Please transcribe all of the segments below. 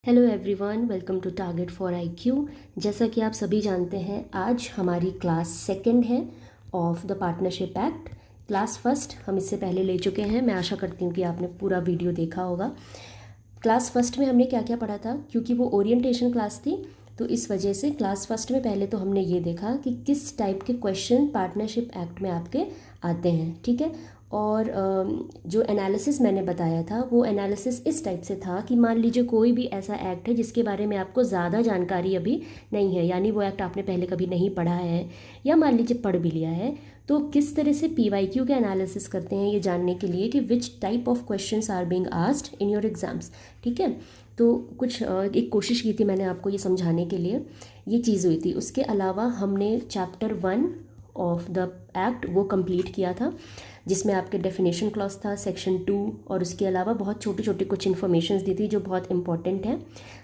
Hello everyone, welcome to target for IQ. जैसा कि आप सभी जानते हैं, आज हमारी क्लास सेकंड है of the partnership act. Class first हम इससे पहले ले चुके हैं। मैं आशा करती हूँ कि आपने पूरा वीडियो देखा होगा। क्लास फर्स्ट में हमने क्या क्या पढ़ा था, क्योंकि वो ओरिएंटेशन क्लास थी तो इस वजह से क्लास फर्स्ट में पहले तो हमने ये देखा कि किस टाइप के क्वेश्चन पार्टनरशिप एक्ट में आपके आते हैं, ठीक है। और जो एनालिसिस मैंने बताया था वो एनालिसिस इस टाइप से था कि मान लीजिए कोई भी ऐसा एक्ट है जिसके बारे में आपको ज़्यादा जानकारी अभी नहीं है, यानी वो एक्ट आपने पहले कभी नहीं पढ़ा है या मान लीजिए पढ़ भी लिया है, तो किस तरह से पीवाईक्यू के एनालिसिस करते हैं ये जानने के लिए कि which type of questions are being asked in your exams, ठीक है। तो कुछ एक कोशिश की थी मैंने आपको ये समझाने के लिए, ये चीज़ हुई थी। उसके अलावा हमने चैप्टर 1 ऑफ द एक्ट वो कंप्लीट किया था, जिसमें आपके डेफिनेशन क्लॉज था, सेक्शन 2, और उसके अलावा बहुत छोटे छोटे कुछ इन्फॉर्मेशंस दी थी जो बहुत इंपॉर्टेंट है।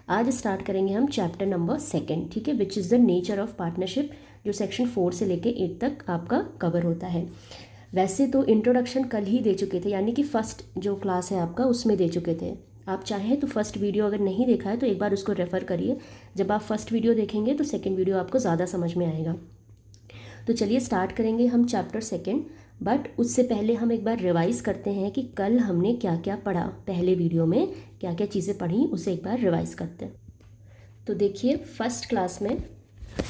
आज स्टार्ट करेंगे हम चैप्टर नंबर 2, ठीक है, which is the nature of partnership, जो सेक्शन 4 से लेके 8 तक आपका कवर होता है। वैसे तो इंट्रोडक्शन कल ही दे चुके थे, यानी कि फर्स्ट जो क्लास है आपका उसमें दे चुके थे। आप चाहें तो फर्स्ट वीडियो अगर नहीं देखा है तो एक बार उसको रेफ़र करिए। जब आप फर्स्ट वीडियो देखेंगे तो सेकंड वीडियो आपको ज़्यादा समझ में आएगा। तो चलिए स्टार्ट करेंगे हम चैप्टर 2, बट उससे पहले हम एक बार रिवाइज़ करते हैं कि कल हमने क्या क्या पढ़ा, पहले वीडियो में क्या क्या चीज़ें पढ़ी उसे एक बार रिवाइज़ करते हैं। तो देखिए, फर्स्ट क्लास में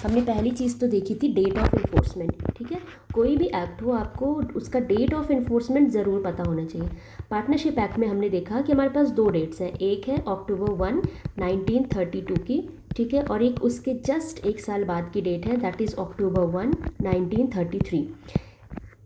हमने पहली चीज़ तो देखी थी डेट ऑफ इन्फोर्समेंट, ठीक है। कोई भी एक्ट हो आपको उसका डेट ऑफ इन्फोर्समेंट ज़रूर पता होना चाहिए। पार्टनरशिप एक्ट में हमने देखा कि हमारे पास 2 डेट्स हैं, एक है अक्टूबर 1 1932 की, ठीक है, और एक उसके जस्ट एक साल बाद की डेट है, दैट इज़ अक्टूबर 1 1933।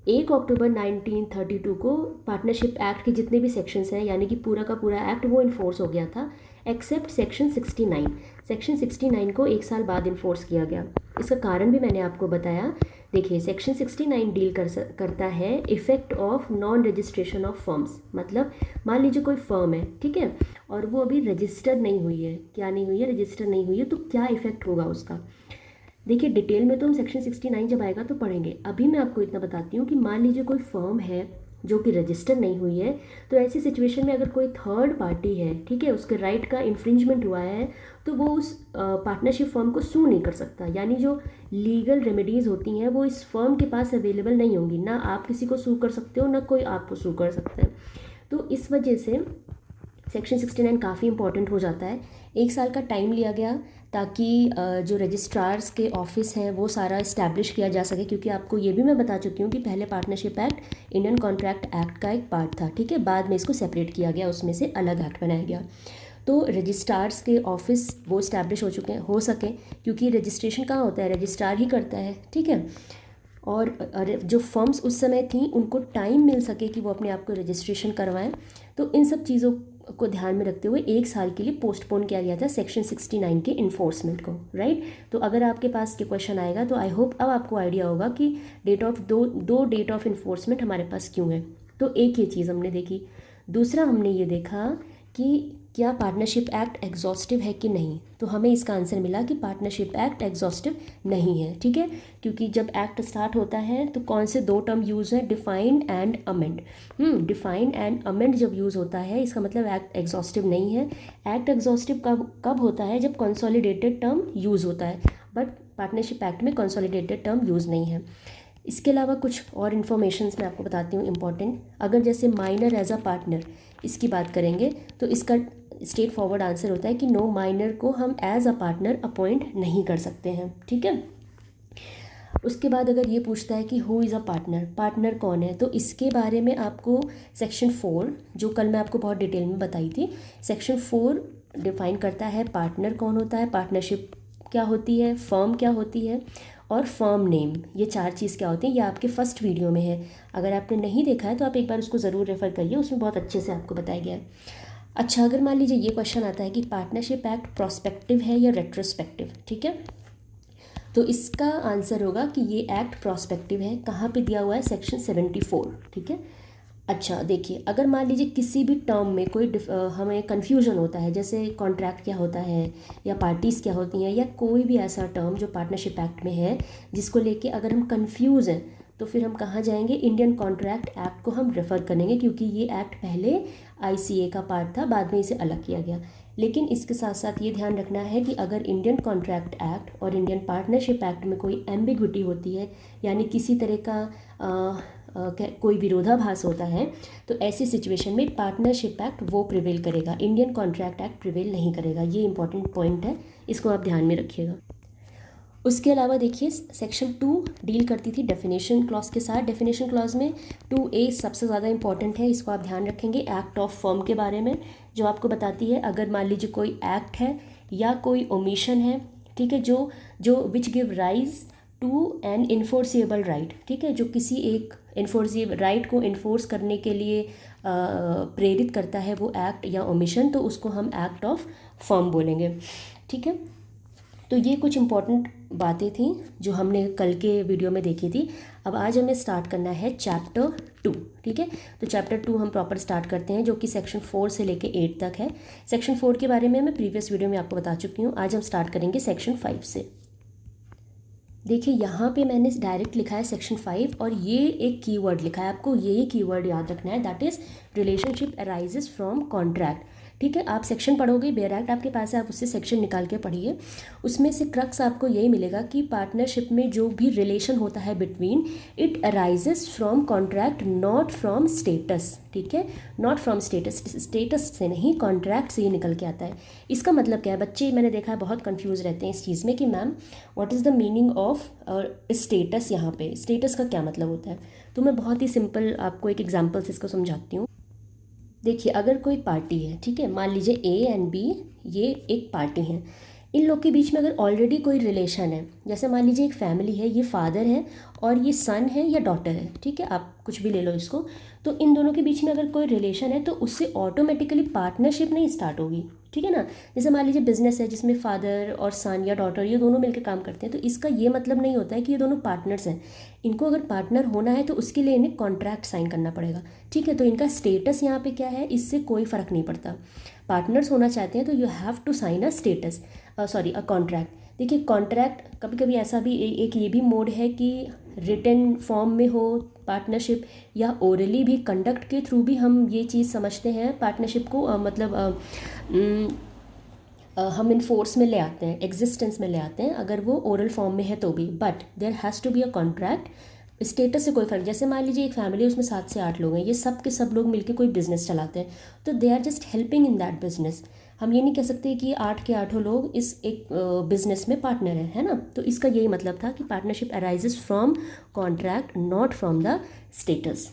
1 अक्टूबर 1932 को पार्टनरशिप एक्ट के जितने भी सेक्शंस हैं, यानी कि पूरा का पूरा एक्ट वो इन्फोर्स हो गया था, एक्सेप्ट सेक्शन 69। सेक्शन 69 को एक साल बाद इन्फोर्स किया गया। इसका कारण भी मैंने आपको बताया। देखिए, सेक्शन 69 डील करता है effect of non registration of firms. मतलब मान लीजिए कोई फर्म है, ठीक है, और वो अभी रजिस्टर नहीं हुई है। क्या नहीं हुई है? रजिस्टर नहीं हुई है, तो क्या इफ़ेक्ट होगा उसका। देखिए, डिटेल में तो हम सेक्शन 69 जब आएगा तो पढ़ेंगे। अभी मैं आपको इतना बताती हूँ कि मान लीजिए कोई फर्म है जो कि रजिस्टर नहीं हुई है, तो ऐसी सिचुएशन में अगर कोई थर्ड पार्टी है, ठीक है, उसके राइट का इन्फ्रिंजमेंट हुआ है, तो वो उस पार्टनरशिप फर्म को सू नहीं कर सकता। यानी जो लीगल रेमेडीज़ होती हैं वो इस फर्म के पास अवेलेबल नहीं होंगी। ना आप किसी को सू कर सकते हो, ना कोई आपको सू कर सकता है। तो इस वजह से सेक्शन 69 काफ़ी इंपॉर्टेंट हो जाता है। एक साल का टाइम लिया गया ताकि जो रजिस्ट्रार्स के ऑफिस हैं वो सारा इस्टेब्लिश किया जा सके, क्योंकि आपको ये भी मैं बता चुकी हूँ कि पहले partnership act Indian contract act का एक पार्ट था, ठीक है, बाद में इसको सेपरेट किया गया, उसमें से अलग एक्ट बनाया गया। तो रजिस्ट्रार्स के ऑफिस वो इस्टेब्लिश हो चुके हैं, हो सके, क्योंकि रजिस्ट्रेशन कहाँ होता है, रजिस्ट्रार ही करता है, ठीक है। और जो फर्म्स उस समय थी उनको टाइम मिल सके कि वो अपने आप को रजिस्ट्रेशन करवाएं। तो इन सब चीज़ों को ध्यान में रखते हुए एक साल के लिए पोस्टपोन किया गया था सेक्शन 69 के इन्फोर्समेंट को, राइट। तो अगर आपके पास ये क्वेश्चन आएगा तो आई होप अब आपको आइडिया होगा कि दो डेट ऑफ इन्फोर्समेंट हमारे पास क्यों है। तो एक ये चीज़ हमने देखी। दूसरा हमने ये देखा कि क्या पार्टनरशिप एक्ट एग्जॉस्टिव है कि नहीं। तो हमें इसका आंसर मिला कि पार्टनरशिप एक्ट एग्जॉस्टिव नहीं है, ठीक है, क्योंकि जब एक्ट स्टार्ट होता है तो कौन से 2 टर्म यूज़ हैं, defined and amend. Defined and amend जब यूज़ होता है इसका मतलब एक्ट एग्जॉस्टिव नहीं है। एक्ट एग्जॉस्टिव कब होता है? जब कंसोलिडेटेड टर्म यूज़ होता है, बट पार्टनरशिप एक्ट में कंसोलिडेटेड टर्म यूज़ नहीं है। इसके अलावा कुछ और इन्फॉर्मेशंस मैं आपको बताती हूँ इंपॉर्टेंट। अगर जैसे माइनर एज अ पार्टनर इसकी बात करेंगे तो इसका स्ट्रेट फॉरवर्ड आंसर होता है कि नो, माइनर को हम एज अ पार्टनर अपॉइंट नहीं कर सकते हैं, ठीक है। उसके बाद अगर ये पूछता है कि who is a partner, partner कौन है, तो इसके बारे में आपको सेक्शन 4, जो कल मैं आपको बहुत डिटेल में बताई थी, सेक्शन 4 डिफाइन करता है पार्टनर कौन होता है, पार्टनरशिप क्या होती है, फर्म क्या होती है, और फर्म नेम। ये 4 चीज़ क्या होती है, ये आपके फर्स्ट वीडियो में है। अगर आपने नहीं देखा है तो आप एक बार उसको ज़रूर रेफ़र करिए, उसमें बहुत अच्छे से आपको बताया गया है। अच्छा, अगर मान लीजिए ये क्वेश्चन आता है कि पार्टनरशिप एक्ट प्रोस्पेक्टिव है या रेट्रोस्पेक्टिव, ठीक है, तो इसका आंसर होगा कि ये एक्ट प्रोस्पेक्टिव है। कहाँ पे दिया हुआ है? सेक्शन 74, ठीक है। अच्छा देखिए, अगर मान लीजिए किसी भी टर्म में कोई हमें कन्फ्यूजन होता है, जैसे कॉन्ट्रैक्ट क्या होता है या पार्टीज़ क्या होती हैं, या कोई भी ऐसा टर्म जो पार्टनरशिप एक्ट में है जिसको लेके अगर हम कंफ्यूज हैं, तो फिर हम कहाँ जाएंगे? इंडियन कॉन्ट्रैक्ट एक्ट को हम रेफ़र करेंगे, क्योंकि ये एक्ट पहले आईसीए का पार्ट था, बाद में इसे अलग किया गया। लेकिन इसके साथ साथ ये ध्यान रखना है कि अगर इंडियन कॉन्ट्रैक्ट एक्ट और इंडियन पार्टनरशिप एक्ट में कोई एम्बिग्विटी होती है, यानी किसी तरह का कोई विरोधाभास होता है, तो ऐसी सिचुएशन में पार्टनरशिप एक्ट वो प्रिवेल करेगा, इंडियन कॉन्ट्रैक्ट एक्ट प्रिवेल नहीं करेगा। ये इंपॉर्टेंट पॉइंट है, इसको आप ध्यान में रखिएगा। उसके अलावा देखिए सेक्शन 2 डील करती थी डेफिनेशन क्लॉज के साथ। डेफिनेशन क्लॉज में 2A सबसे ज़्यादा इंपॉर्टेंट है, इसको आप ध्यान रखेंगे। एक्ट ऑफ फर्म के बारे में जो आपको बताती है अगर मान लीजिए कोई एक्ट है या कोई ओमिशन है, ठीक है, जो जो which give rise to an enforceable right, ठीक है, जो किसी एक इन्फोर्सिएबल राइट को इन्फोर्स करने के लिए प्रेरित करता है वो एक्ट या ओमिशन, तो उसको हम एक्ट ऑफ फर्म बोलेंगे, ठीक है। तो ये कुछ इम्पॉर्टेंट बातें थी जो हमने कल के वीडियो में देखी थी। अब आज हमें स्टार्ट करना है चैप्टर 2, ठीक है। तो चैप्टर 2 हम प्रॉपर स्टार्ट करते हैं, जो कि सेक्शन 4 से लेके 8 तक है। सेक्शन 4 के बारे में मैं प्रीवियस वीडियो में आपको बता चुकी हूँ। आज हम स्टार्ट करेंगे सेक्शन 5 से। देखिए यहाँ पे मैंने डायरेक्ट लिखा है सेक्शन 5 और ये एक कीवर्ड लिखा है, आपको यही कीवर्ड याद रखना है, that is relationship arises from contract, ठीक है। आप सेक्शन पढ़ोगे, बेयर एक्ट आपके पास है, आप उससे सेक्शन निकाल के पढ़िए। उसमें से क्रक्स आपको यही मिलेगा कि पार्टनरशिप में जो भी रिलेशन होता है between, it arises from contract not from status, ठीक है, नॉट फ्रॉम स्टेटस, स्टेटस से नहीं, कॉन्ट्रैक्ट से ही निकल के आता है। इसका मतलब क्या है, बच्चे मैंने देखा है बहुत कंफ्यूज रहते हैं इस चीज़ में कि ma'am what is the meaning of status, यहाँ पे स्टेटस का क्या मतलब होता है। तो मैं बहुत ही सिंपल आपको एक एग्जाम्पल से इसको समझाती हूँ। देखिए अगर कोई पार्टी है, ठीक है, मान लीजिए A एंड B ये एक पार्टी है, इन लोग के बीच में अगर ऑलरेडी कोई रिलेशन है, जैसे मान लीजिए एक फैमिली है, ये फादर है और ये सन है या डॉटर है, ठीक है, आप कुछ भी ले लो इसको, तो इन दोनों के बीच में अगर कोई रिलेशन है तो उससे ऑटोमेटिकली पार्टनरशिप नहीं स्टार्ट होगी, ठीक है ना। जैसे मान लीजिए बिजनेस है जिसमें फादर और सन या डॉटर ये दोनों मिलकर काम करते हैं, तो इसका ये मतलब नहीं होता है कि ये दोनों पार्टनर्स हैं। इनको अगर पार्टनर होना है तो उसके लिए इन्हें कॉन्ट्रैक्ट साइन करना पड़ेगा, ठीक है। तो इनका स्टेटस यहाँ पे क्या है, इससे कोई फ़र्क नहीं पड़ता। पार्टनर्स होना चाहते हैं तो you have to sign a status, sorry a contract. देखिए कॉन्ट्रैक्ट कभी कभी ऐसा भी एक ये भी मोड है कि रिटन फॉर्म में हो पार्टनरशिप, या ओरली भी कंडक्ट के थ्रू भी हम ये चीज़ समझते हैं पार्टनरशिप को, हम इन फोर्स में ले आते हैं, एग्जिस्टेंस में ले आते हैं अगर वो ओरल फॉर्म में है तो भी, but there has to be a contract. Status से कोई फ़र्क, जैसे मान लीजिए एक फैमिली उसमें 7 से 8 लोग हैं, ये सब के सब लोग मिलकर कोई बिजनेस चलाते हैं, तो they are just helping in that business. हम ये नहीं कह सकते कि 8 के 8 लोग इस एक बिजनेस में पार्टनर है ना। तो इसका यही मतलब था कि partnership arises from contract not from the status.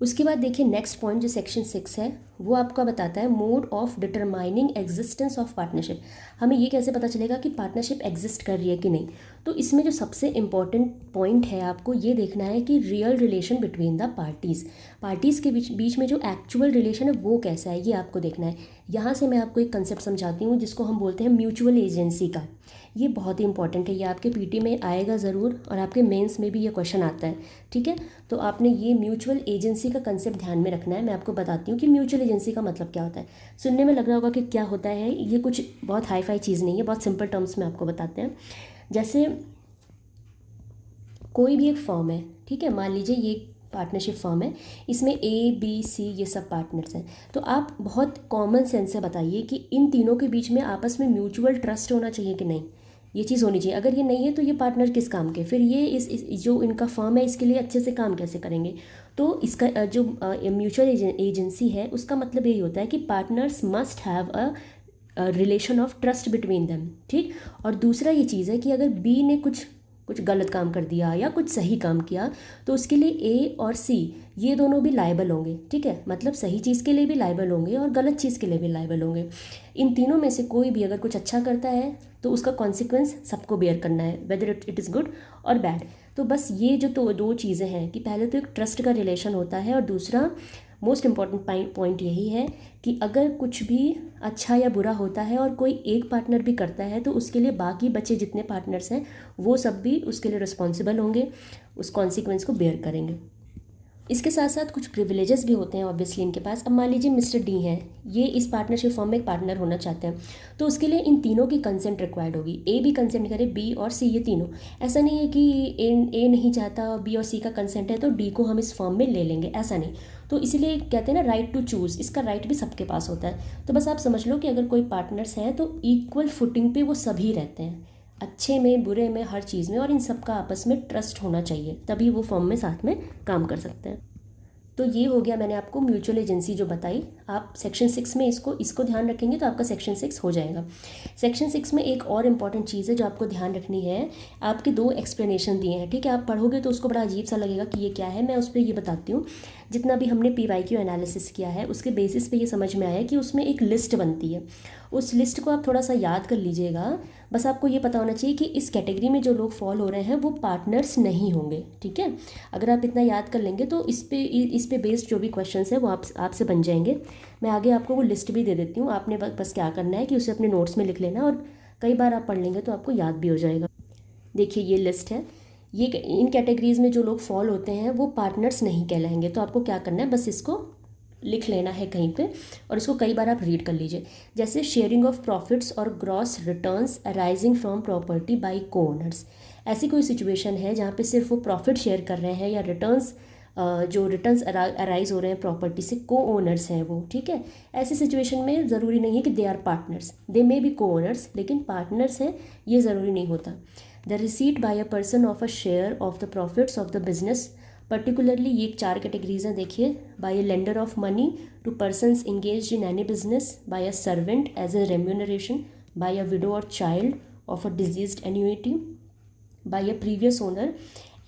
उसके बाद देखिए नेक्स्ट पॉइंट जो सेक्शन 6 है वो आपका बताता है mode of determining existence of partnership. हमें ये कैसे पता चलेगा कि पार्टनरशिप एग्जिस्ट कर रही है कि नहीं। तो इसमें जो सबसे इम्पॉर्टेंट पॉइंट है आपको ये देखना है कि real relation between the parties के बीच में जो एक्चुअल रिलेशन है वो कैसा है, ये आपको देखना है। यहाँ से मैं आपको एक कंसेप्ट समझाती हूँ जिसको हम बोलते हैं म्यूचुअल एजेंसी का। ये बहुत ही इंपॉर्टेंट है, ये आपके पीटी में आएगा ज़रूर और आपके मेंस में भी ये क्वेश्चन आता है, ठीक है। तो आपने ये म्यूचुअल एजेंसी का कंसेप्ट ध्यान में रखना है। मैं आपको बताती हूँ कि म्यूचुअल एजेंसी का मतलब क्या होता है। सुनने में लग रहा होगा कि क्या होता है, ये कुछ बहुत हाई फाई चीज़ नहीं है, बहुत सिंपल टर्म्स में आपको बताते हैं। जैसे कोई भी एक फर्म है, ठीक है, मान लीजिए ये पार्टनरशिप फर्म है, इसमें ABC ये सब पार्टनर्स हैं, तो आप बहुत कॉमन सेंस से बताइए कि इन तीनों के बीच में आपस में म्यूचुअल ट्रस्ट होना चाहिए कि नहीं, ये चीज़ होनी चाहिए। अगर ये नहीं है तो ये पार्टनर किस काम के, फिर ये इस जो इनका फर्म है इसके लिए अच्छे से काम कैसे करेंगे। तो इसका जो म्यूचुअल एजेंसी है उसका मतलब यही होता है कि partners must have a relation of trust between them, ठीक। और दूसरा ये चीज़ है कि अगर B ने कुछ गलत काम कर दिया या कुछ सही काम किया तो उसके लिए A और C ये दोनों भी लायबल होंगे, ठीक है। मतलब सही चीज़ के लिए भी लायबल होंगे और गलत चीज़ के लिए भी लायबल होंगे। इन तीनों में से कोई भी अगर कुछ अच्छा करता है तो उसका कॉन्सिक्वेंस सबको बेयर करना है, वेदर इट इज़ गुड और बैड। तो बस ये जो दो चीज़ें हैं कि पहले तो एक ट्रस्ट का रिलेशन होता है और दूसरा मोस्ट इम्पॉर्टेंट पॉइंट यही है कि अगर कुछ भी अच्छा या बुरा होता है और कोई एक पार्टनर भी करता है तो उसके लिए बाकी बचे जितने पार्टनर्स हैं वो सब भी उसके लिए रिस्पॉन्सिबल होंगे, उस कॉन्सिक्वेंस को बेयर करेंगे। इसके साथ साथ कुछ प्रिविलेजेस भी होते हैं ऑब्वियसली इनके पास। अब मान लीजिए मिस्टर डी हैं, ये इस पार्टनरशिप फॉर्म में एक पार्टनर होना चाहते हैं, तो उसके लिए इन तीनों की कंसेंट रिक्वायर्ड होगी। ए भी कंसेंट करे, बी और सी, ये तीनों। ऐसा नहीं है कि ए नहीं चाहता, बी और सी का कंसेंट है तो डी को हम इस फॉर्म में ले लेंगे, ऐसा नहीं। तो इसीलिए कहते हैं ना राइट टू चूज़, इसका राइट भी सबके पास होता है। तो बस आप समझ लो कि अगर कोई पार्टनर्स हैं तो इक्वल फुटिंग पे वो सभी रहते हैं, अच्छे में बुरे में हर चीज़ में, और इन सब का आपस में ट्रस्ट होना चाहिए, तभी वो फॉर्म में साथ में काम कर सकते हैं। तो ये हो गया, मैंने आपको म्यूचुअल एजेंसी जो बताई। आप सेक्शन 6 में इसको ध्यान रखेंगे तो आपका सेक्शन 6 हो जाएगा। सेक्शन 6 में एक और इम्पॉर्टेंट चीज़ है जो आपको ध्यान रखनी है। आपके 2 एक्सप्लेनेशन दिए हैं, ठीक है। आप पढ़ोगे तो उसको बड़ा अजीब सा लगेगा कि ये क्या है, मैं उस पर ये बताती हूँ। जितना भी हमने PYQ एनालिसिस किया है उसके बेसिस पे ये समझ में आया कि उसमें एक लिस्ट बनती है, उस लिस्ट को आप थोड़ा सा याद कर लीजिएगा। बस आपको ये पता होना चाहिए कि इस कैटेगरी में जो लोग फॉल हो रहे हैं वो पार्टनर्स नहीं होंगे, ठीक है। अगर आप इतना याद कर लेंगे तो इस पे बेस्ड जो भी क्वेश्चंस है वो आपसे बन जाएंगे। मैं आगे आपको वो लिस्ट भी दे देती हूँ, आपने बस क्या करना है कि उसे अपने नोट्स में लिख लेना, और कई बार आप पढ़ लेंगे तो आपको याद भी हो जाएगा। देखिए ये लिस्ट है, ये इन कैटेगरीज में जो लोग फॉल होते हैं वो पार्टनर्स नहीं कहलाएंगे। तो आपको क्या करना है, बस इसको लिख लेना है कहीं पे, और इसको कई बार आप रीड कर लीजिए। जैसे शेयरिंग ऑफ प्रॉफिट्स और gross returns arising from property bye को ओनर्स। ऐसी कोई सिचुएशन है जहाँ पे सिर्फ वो प्रॉफिट शेयर कर रहे हैं या रिटर्न्स, जो रिटर्न्स अराइज हो रहे हैं प्रॉपर्टी से, को ओनर्स हैं वो, ठीक है। ऐसी सिचुएशन में ज़रूरी नहीं है कि they are partners, they may be co owners, लेकिन पार्टनर्स हैं ये ज़रूरी नहीं होता। The receipt by a person of a share of the profits of the business, particularly ये 4 कैटेगरीज हैं, देखिए। By a lender of money to persons engaged in any business, by a servant as a remuneration, by a widow or child of a deceased annuity, by a previous owner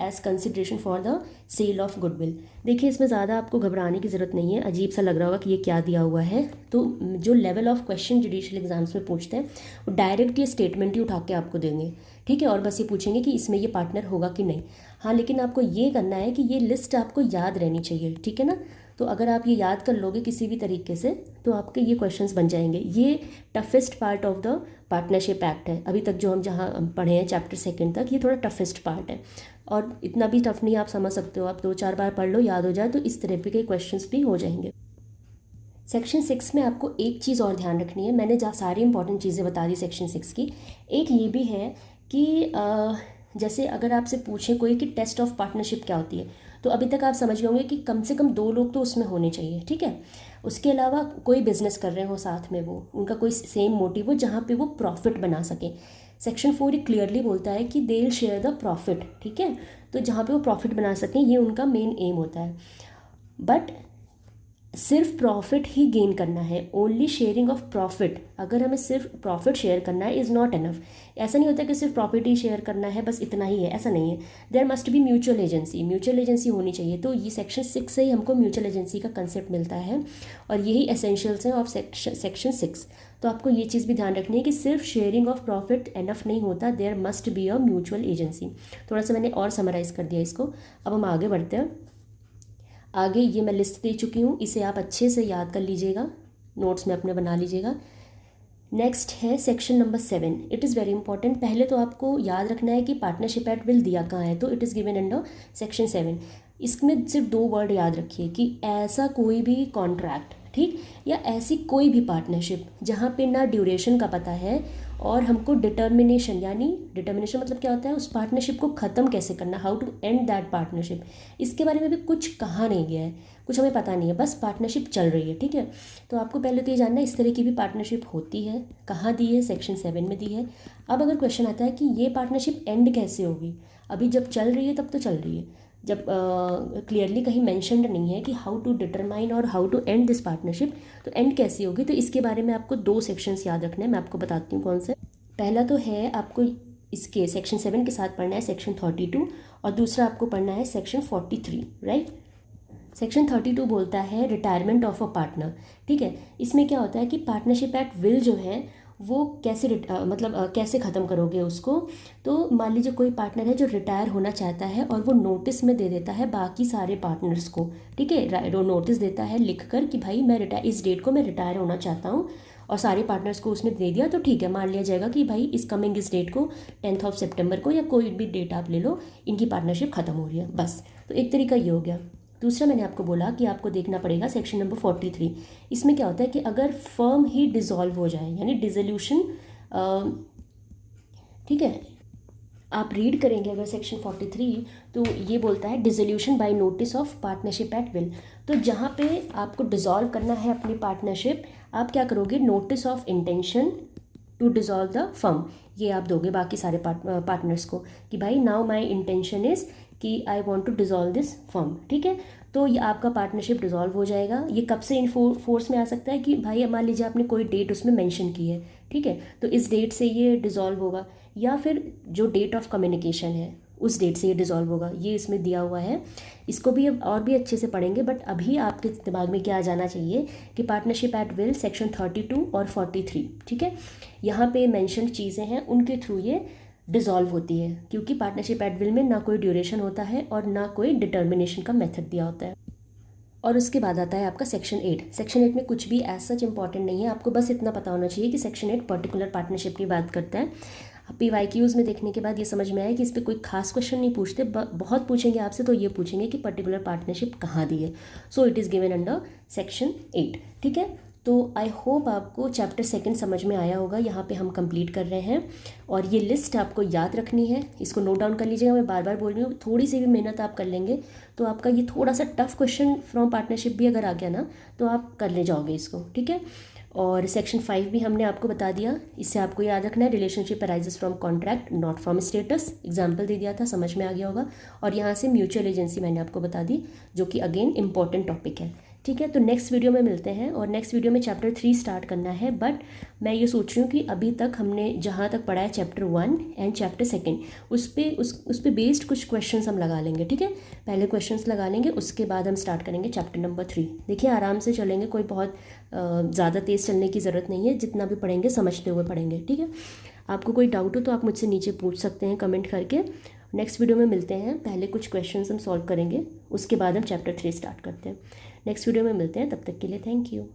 as consideration for the sale of goodwill. देखिए इसमें ज़्यादा आपको घबराने की ज़रूरत नहीं है। अजीब सा लग रहा होगा कि ये क्या दिया हुआ है, तो जो level of question judicial exams में पूछते हैं वो डायरेक्ट ये स्टेटमेंट ही उठा के आपको देंगे, ठीक है। और बस ये पूछेंगे कि इसमें ये पार्टनर होगा कि नहीं। हाँ, लेकिन आपको ये करना है कि ये लिस्ट आपको याद रहनी चाहिए, ठीक है ना। तो अगर आप ये याद कर लोगे किसी भी तरीके से तो आपके ये क्वेश्चंस बन जाएंगे। ये toughest part of the partnership act है, अभी तक जो हम जहाँ पढ़े हैं चैप्टर 2 तक, ये थोड़ा टफेस्ट पार्ट है। और इतना भी टफ नहीं, आप समझ सकते हो, आप 2-4 बार पढ़ लो, याद हो जाए तो इस तरह के क्वेश्चंस भी हो जाएंगे। सेक्शन 6 में आपको एक चीज़ और ध्यान रखनी है, मैंने जहाँ सारी इंपॉर्टेंट चीज़ें बता दी सेक्शन 6 की। एक ये भी है कि जैसे अगर आपसे पूछे कोई कि टेस्ट ऑफ पार्टनरशिप क्या होती है, तो अभी तक आप समझ गए होंगे कि कम से कम 2 लोग तो उसमें होने चाहिए, ठीक है। उसके अलावा कोई बिजनेस कर रहे हो साथ में, वो उनका कोई सेम मोटिव हो जहाँ पे वो प्रॉफिट बना सकें। सेक्शन 4 ये क्लियरली बोलता है कि they will share the profit, ठीक है। तो जहाँ पे वो प्रॉफिट बना सकें ये उनका मेन एम होता है। बट सिर्फ प्रॉफिट ही गेन करना है, ओनली शेयरिंग ऑफ प्रॉफिट। अगर हमें सिर्फ प्रॉफिट शेयर करना है इज़ नॉट इनफ। ऐसा नहीं होता कि सिर्फ प्रॉफिट ही शेयर करना है बस इतना ही है, ऐसा नहीं है। There must be mutual agency, mutual agency होनी चाहिए। तो ये सेक्शन 6 से ही हमको म्यूचुअल एजेंसी का कंसेप्ट मिलता है, और यही एसेंशियल्स हैं ऑफ सेक्शन 6। तो आपको ये चीज़ भी ध्यान रखनी है कि सिर्फ शेयरिंग ऑफ प्रॉफिट इनफ नहीं होता, there must be a mutual agency. थोड़ा सा मैंने और समराइज़ कर दिया इसको। अब हम आगे बढ़ते हैं। आगे ये मैं लिस्ट दे चुकी हूँ, इसे आप अच्छे से याद कर लीजिएगा, नोट्स में अपने बना लीजिएगा। नेक्स्ट है section number 7। It is very important. पहले तो आपको याद रखना है कि पार्टनरशिप एक्ट विल दिया कहाँ है, तो it is given under section 7। इसमें सिर्फ 2 वर्ड याद रखिए कि ऐसा कोई भी कॉन्ट्रैक्ट, ठीक, या ऐसी कोई भी पार्टनरशिप जहाँ पे ना ड्यूरेशन का पता है और हमको डिटर्मिनेशन, यानी डिटर्मिनेशन मतलब क्या होता है, उस पार्टनरशिप को ख़त्म कैसे करना, how to end that partnership, इसके बारे में भी कुछ कहा नहीं गया है, कुछ हमें पता नहीं है, बस पार्टनरशिप चल रही है, ठीक है। तो आपको पहले तो ये जानना है इस तरह की भी पार्टनरशिप होती है, कहाँ दी है, सेक्शन 7 में दी है। अब अगर क्वेश्चन आता है कि ये पार्टनरशिप एंड कैसे होगी, अभी जब चल रही है तब तो चल रही है, जब क्लियरली कहीं मैंशनड नहीं है कि हाउ टू डिटरमाइन और how to end this partnership, तो एंड कैसी होगी, तो इसके बारे में आपको 2 सेक्शंस याद रखने हैं। मैं आपको बताती हूँ कौन से। पहला तो है आपको इसके सेक्शन 7 के साथ पढ़ना है सेक्शन 32, और दूसरा आपको पढ़ना है सेक्शन 43, राइट। सेक्शन 32 बोलता है रिटायरमेंट ऑफ अ पार्टनर, ठीक है। इसमें क्या होता है कि पार्टनरशिप एक्ट विल जो है वो कैसे कैसे ख़त्म करोगे उसको। तो मान लीजिए कोई पार्टनर है जो रिटायर होना चाहता है और वो नोटिस में दे देता है बाकी सारे पार्टनर्स को, ठीक है। वो नोटिस देता है लिख कर कि भाई मैं इस डेट को मैं रिटायर होना चाहता हूँ, और सारे पार्टनर्स को उसने दे दिया, तो ठीक है, मान लिया जाएगा कि भाई इस डेट को 10 सितंबर को या कोई भी डेट आप ले लो, इनकी पार्टनरशिप ख़त्म हो रही है, बस। तो एक तरीका ये हो गया। दूसरा मैंने आपको बोला कि आपको देखना पड़ेगा सेक्शन नंबर 43। इसमें क्या होता है कि अगर फर्म ही डिसॉल्व हो जाए यानी डिसोल्यूशन, ठीक है, आप रीड करेंगे अगर सेक्शन 43 तो ये बोलता है dissolution by notice of partnership at will. तो जहाँ पे आपको डिसॉल्व करना है अपनी पार्टनरशिप, आप क्या करोगे, notice of intention to dissolve the firm, ये आप दोगे बाकी सारे पार्टनर्स को कि भाई नाउ माई इंटेंशन इज़ कि I want to dissolve this firm, ठीक है। तो ये आपका पार्टनरशिप डिसॉल्व हो जाएगा। ये कब से इन फोर्स में आ सकता है कि भाई मान लीजिए आपने कोई डेट उसमें मेंशन की है, ठीक है, तो इस डेट से ये डिसॉल्व होगा, या फिर जो डेट ऑफ कम्युनिकेशन है उस डेट से ये डिसॉल्व होगा, ये इसमें दिया हुआ है। इसको भी अब और भी अच्छे से पढ़ेंगे, बट अभी आपके दिमाग में क्या आ जाना चाहिए कि पार्टनरशिप एट विल सेक्शन 32 और 43, ठीक है, यहाँ पे मेंशन चीज़ें हैं उनके थ्रू ये डिसॉल्व होती है, क्योंकि पार्टनरशिप एट विल में ना कोई ड्यूरेशन होता है और ना कोई डिटर्मिनेशन का मेथड दिया होता है। और उसके बाद आता है आपका सेक्शन 8। सेक्शन 8 में कुछ भी एज सच इंपॉर्टेंट नहीं है, आपको बस इतना पता होना चाहिए कि सेक्शन 8 पर्टिकुलर पार्टनरशिप की बात करता है। PYQs में देखने के बाद ये समझ में आया कि इस पर कोई खास क्वेश्चन नहीं पूछते, बहुत पूछेंगे आपसे तो ये पूछेंगे कि पर्टिकुलर पार्टनरशिप कहाँ दी है। So it is given under section 8, ठीक है। तो आई होप आपको चैप्टर 2 समझ में आया होगा। यहाँ पे हम कंप्लीट कर रहे हैं और ये लिस्ट आपको याद रखनी है, इसको नोट डाउन कर लीजिएगा। मैं बार बार बोल रही हूँ, थोड़ी सी भी मेहनत आप कर लेंगे तो आपका ये थोड़ा सा टफ क्वेश्चन फ्रॉम पार्टनरशिप भी अगर आ गया ना तो आप कर ले जाओगे इसको, ठीक है। और सेक्शन 5 भी हमने आपको बता दिया, इससे आपको याद रखना है relationship arises from contract not from status, example दे दिया था, समझ में आ गया होगा। और यहाँ से म्यूचुअल एजेंसी मैंने आपको बता दी, जो कि अगेन इंपॉर्टेंट टॉपिक है, ठीक है। तो नेक्स्ट वीडियो में मिलते हैं और नेक्स्ट वीडियो में चैप्टर 3 स्टार्ट करना है। बट मैं ये सोच रही हूँ कि अभी तक हमने जहाँ तक पढ़ा है चैप्टर 1 एंड चैप्टर 2 उस पर बेस्ड कुछ क्वेश्चंस हम लगा लेंगे, ठीक है। पहले क्वेश्चंस लगा लेंगे, उसके बाद हम स्टार्ट करेंगे चैप्टर नंबर 3। देखिए आराम से चलेंगे, कोई बहुत ज़्यादा तेज़ चलने की ज़रूरत नहीं है, जितना भी पढ़ेंगे समझते हुए पढ़ेंगे, ठीक है। आपको कोई डाउट हो तो आप मुझसे नीचे पूछ सकते हैं कमेंट करके। नेक्स्ट वीडियो में मिलते हैं, पहले कुछ क्वेश्चंस हम सॉल्व करेंगे, उसके बाद हम चैप्टर 3 स्टार्ट करते हैं। नेक्स्ट वीडियो में मिलते हैं, तब तक के लिए थैंक यू।